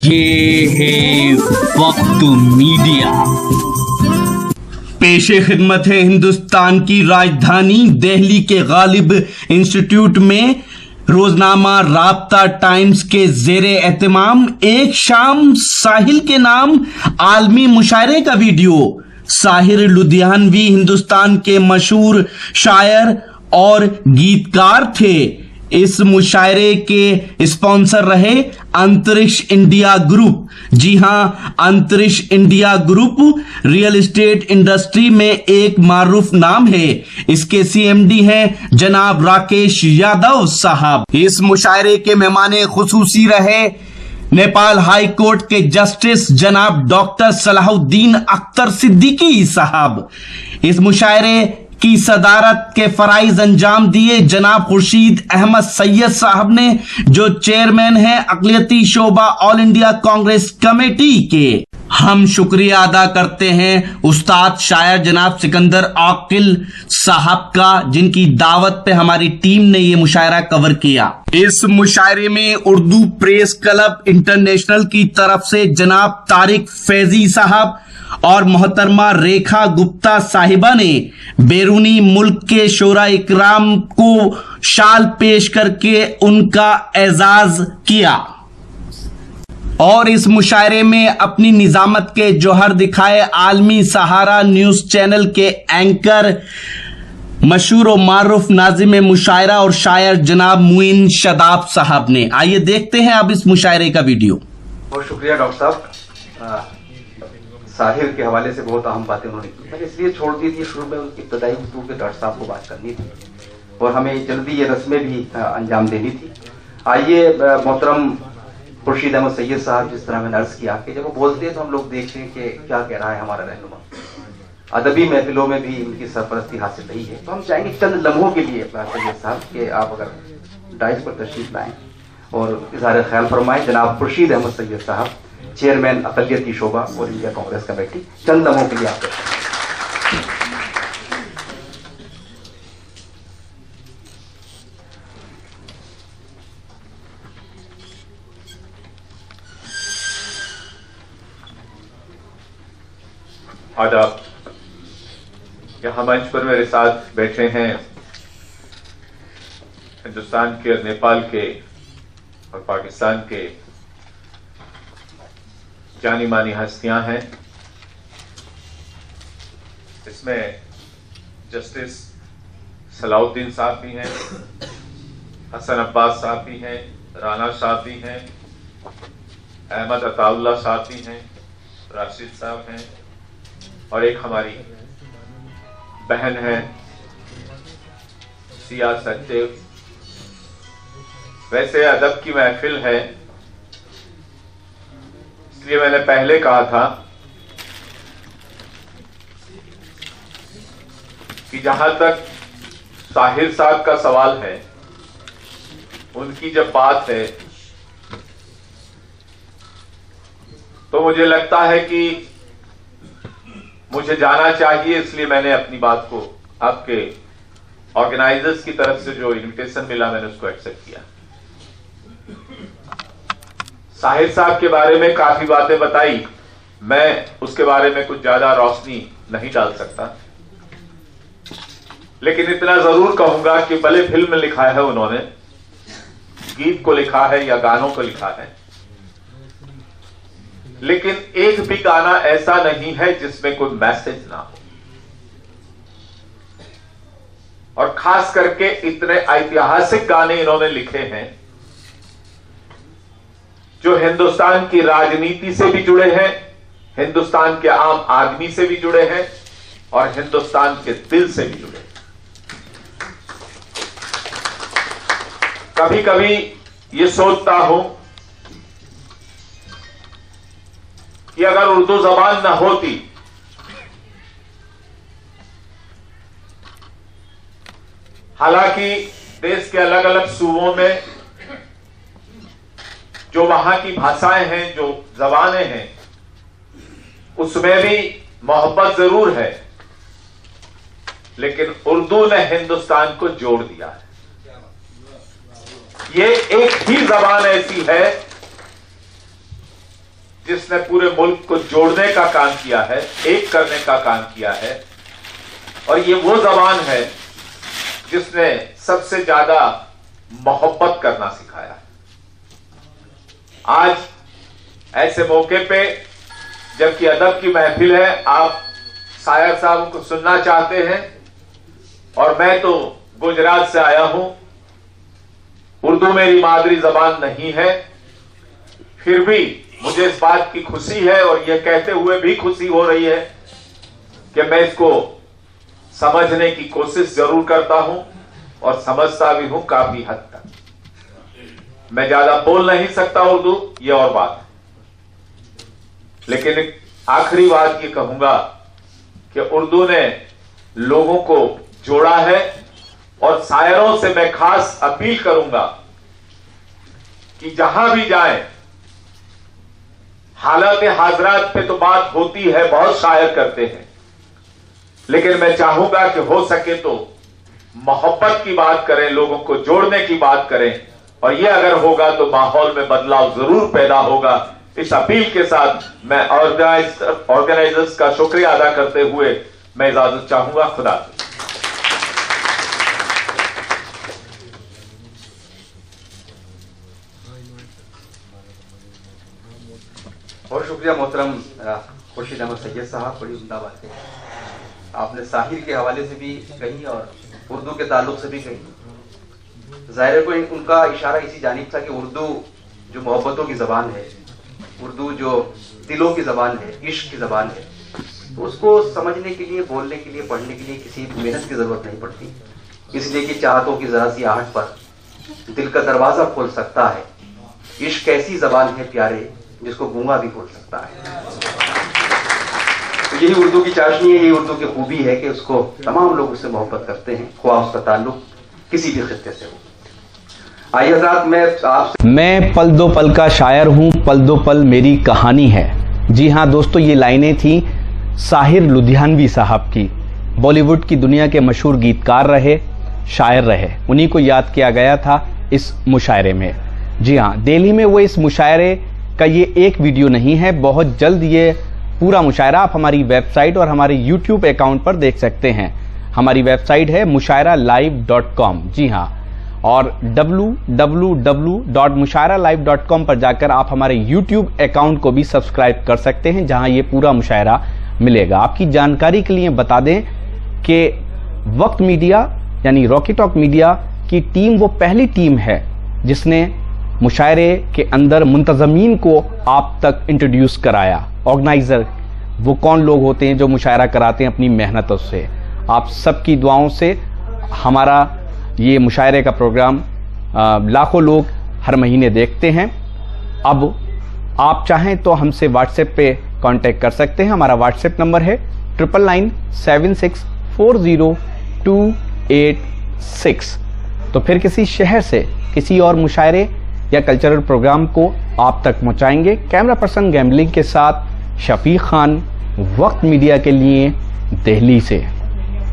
ये है वक्त मीडिया। पेशे खिदमत है हिंदुस्तान की राजधानी दिल्ली के गालिब इंस्टीट्यूट में रोजनामा राब्ता टाइम्स के जेरे एहतमाम एक शाम साहिल के नाम आलमी मुशायरे का वीडियो। साहिर लुधियानवी हिंदुस्तान के मशहूर शायर और गीतकार थे। इस मुशायरे के स्पॉन्सर रहे अंतरिक्ष इंडिया ग्रुप। जी हां, अंतरिक्ष India group real estate industry में एक मारूफ नाम है। इसके सीएमडी हैं जनाब राकेश यादव साहब। इस मुशायरे के मेहमाने खुसूसी रहे नेपाल हाई कोर्ट के जस्टिस जनाब डॉक्टर सलाहुद्दीन अख्तर सिद्दीकी साहब। इस मुशायरे की सदारत के फराइज अंजाम दिए जनाब खुर्शीद अहमद सैयद साहब ने, जो चेयरमैन हैं अक़लियती शोबा ऑल इंडिया कांग्रेस कमेटी के। हम शुक्रिया अदा करते हैं उस्ताद शायर जनाब सिकंदर आकिल साहब का, जिनकी दावत पे हमारी टीम ने ये मुशायरा कवर किया। इस मुशायरे में उर्दू प्रेस क्लब इंटरनेशनल की तरफ से जनाब तारिक फैजी साहब और मोहतरमा रेखा गुप्ता साहिबा ने बैरूनी मुल्क के शोरा इकराम को शाल पेश करके उनका एजाज किया और इस मुशायरे में अपनी निजामत के जौहर दिखाए आलमी सहारा न्यूज चैनल के एंकर मशहूर और मारूफ नाजिम मुशायरा और शायर जनाब मुइन शदाब साहब ने। आइए देखते हैं अब इस मुशायरे का वीडियो। बहुत शुक्रिया डॉक्टर साहब। साहिर के हवाले से बहुत अहम बातें उन्होंने की। मैंने इसलिए छोड़ दी थी, शुरू में उनकी इब्तदाई गुफ्तगू के डॉक्टर साहब को बात करनी थी और हमें जल्दी ये रस्में भी अंजाम देनी थी। आइए मोहतरम खुर्शीद अहमद सैयद साहब, जिस तरह मैंने अर्ज किया कि जब वो बोलते हैं तो हम लोग देखते हैं कि क्या कह रहा है हमारा रहनुमा। अदबी महफिलों में भी इनकी सरपरस्ती हासिल रही है, तो हम चाहेंगे चंद लम्हों के लिए सैयद साहब कि आप अगर डाइस पर तशरीफ लाएं और इजहार ख्याल फरमाएं। जनाब खुर्शीद अहमद सैयद साहब, चेयरमैन अक़लियती शोबा और इंडिया कांग्रेस कमेटी, चंद लम्हों के लिए आप आदाब। यहाँ मंच पर मेरे साथ बैठे हैं हिंदुस्तान के और नेपाल के और पाकिस्तान के जानी मानी हस्तियां हैं। इसमें जस्टिस सलाहुद्दीन साहब भी हैं, हसन अब्बास साहब भी हैं, राना साहब भी हैं, अहमद अताउल्ला साहब भी हैं, राशिद साहब हैं और एक हमारी बहन है सिया सचदेव। वैसे अदब की महफिल है, इसलिए मैंने पहले कहा था कि जहां तक साहिर साहब का सवाल है, उनकी जब बात है तो मुझे लगता है कि मुझे जाना चाहिए, इसलिए मैंने अपनी बात को आपके ऑर्गेनाइजर्स की तरफ से जो इनविटेशन मिला मैंने उसको एक्सेप्ट किया। साहिर साहब के बारे में काफी बातें बताई, मैं उसके बारे में कुछ ज्यादा रोशनी नहीं डाल सकता, लेकिन इतना जरूर कहूंगा कि भले फिल्म में लिखा है उन्होंने, गीत को लिखा है या गानों को लिखा है, लेकिन एक भी गाना ऐसा नहीं है जिसमें कोई मैसेज ना हो। और खास करके इतने ऐतिहासिक गाने इन्होंने लिखे हैं जो हिंदुस्तान की राजनीति से भी जुड़े हैं, हिंदुस्तान के आम आदमी से भी जुड़े हैं और हिंदुस्तान के दिल से भी जुड़े हैं। कभी कभी ये सोचता हूं कि अगर उर्दू जबान न होती हालांकि देश के अलग अलग सूबों में जो वहां की भाषाएं हैं, जो जबानें हैं, उसमें भी मोहब्बत जरूर है, लेकिन उर्दू ने हिंदुस्तान को जोड़ दिया है। ये एक ही जबान ऐसी है जिसने पूरे मुल्क को जोड़ने का काम किया है, एक करने का काम किया है। और ये वो जबान है जिसने सबसे ज्यादा मोहब्बत करना सिखाया। आज ऐसे मौके पे जबकि अदब की महफिल है, आप शायर साहब को सुनना चाहते हैं, और मैं तो गुजरात से आया हूं, उर्दू मेरी मादरी जबान नहीं है, फिर भी मुझे इस बात की खुशी है और यह कहते हुए भी खुशी हो रही है कि मैं इसको समझने की कोशिश जरूर करता हूं और समझता भी हूं काफी हद तक। मैं ज्यादा बोल नहीं सकता उर्दू, ये और बात है, लेकिन आखिरी बात ये कहूंगा कि उर्दू ने लोगों को जोड़ा है, और शायरों से मैं खास अपील करूंगा कि जहां भी जाएं, हालत हाजरात पे तो बात होती है, बहुत शायर करते हैं, लेकिन मैं चाहूंगा कि हो सके तो मोहब्बत की बात करें, लोगों को जोड़ने की बात करें, और यह अगर होगा तो माहौल में बदलाव जरूर पैदा होगा। इस अपील के साथ मैं ऑर्गेनाइजर्स का शुक्रिया अदा करते हुए मैं इजाजत चाहूंगा। खुदा हाफिज। बहुत शुक्रिया मोहतरम खुर्शीद अहमद सैयद साहब, बड़ी उम्दा बात है। आपने साहिर के हवाले से भी कही और उर्दू के ताल्लुक से भी कही। ज़ाहिर को उनका इशारा इसी जानिब था कि उर्दू जो मोहब्बतों की ज़बान है, उर्दू जो दिलों की ज़बान है, इश्क की ज़बान है, तो उसको समझने के लिए, बोलने के लिए, पढ़ने के लिए किसी मेहनत की ज़रूरत नहीं पड़ती, इसलिए कि चाहतों की ज़रा सी आहट पर दिल का दरवाज़ा खोल सकता है। इश्क ऐसी ज़बान है प्यारे जिसको गूंगा भी खोल सकता है। तो यही उर्दू की चाशनी है, यही उर्दू की खूबी है कि उसको तमाम लोग उससे मोहब्बत करते हैं, ख्वाह उसका ताल्लुक किसी भी खित्ते से हो। आइए हज़रात, मैं पल दो पल का शायर हूँ, पल दो पल मेरी कहानी है। जी हाँ दोस्तों, ये लाइनें थी साहिर लुधियानवी साहब की। बॉलीवुड की दुनिया के मशहूर गीतकार रहे, शायर रहे, उन्हीं को याद किया गया था इस मुशायरे में। जी हाँ, दिल्ली में वो इस मुशायरे का ये एक वीडियो नहीं है, बहुत जल्द ये पूरा मुशायरा आप हमारी वेबसाइट और हमारे YouTube अकाउंट पर देख सकते हैं। हमारी वेबसाइट है mushairalive.com। जी हाँ, और www.mushairalive.com पर जाकर आप हमारे YouTube अकाउंट को भी सब्सक्राइब कर सकते हैं, जहां ये पूरा मुशायरा मिलेगा। आपकी जानकारी के लिए बता दें कि वक्त मीडिया यानी रॉकी टॉक मीडिया की टीम वो पहली टीम है जिसने मुशायरे के अंदर मुंतज़मीन को आप तक इंट्रोड्यूस कराया। ऑर्गेनाइज़र वो कौन लोग होते हैं जो मुशायरा कराते हैं अपनी मेहनतों से। आप सबकी दुआओं से हमारा ये मुशायरे का प्रोग्राम लाखों लोग हर महीने देखते हैं। अब आप चाहें तो हमसे व्हाट्सएप पे कांटेक्ट कर सकते हैं। हमारा व्हाट्सएप नंबर है 9997640286। तो फिर किसी शहर से किसी और मुशायरे या कल्चरल प्रोग्राम को आप तक पहुंचाएंगे। कैमरा पर्सन गैम्बलिंग के साथ शफीक खान, वक्त मीडिया के लिए दिल्ली से।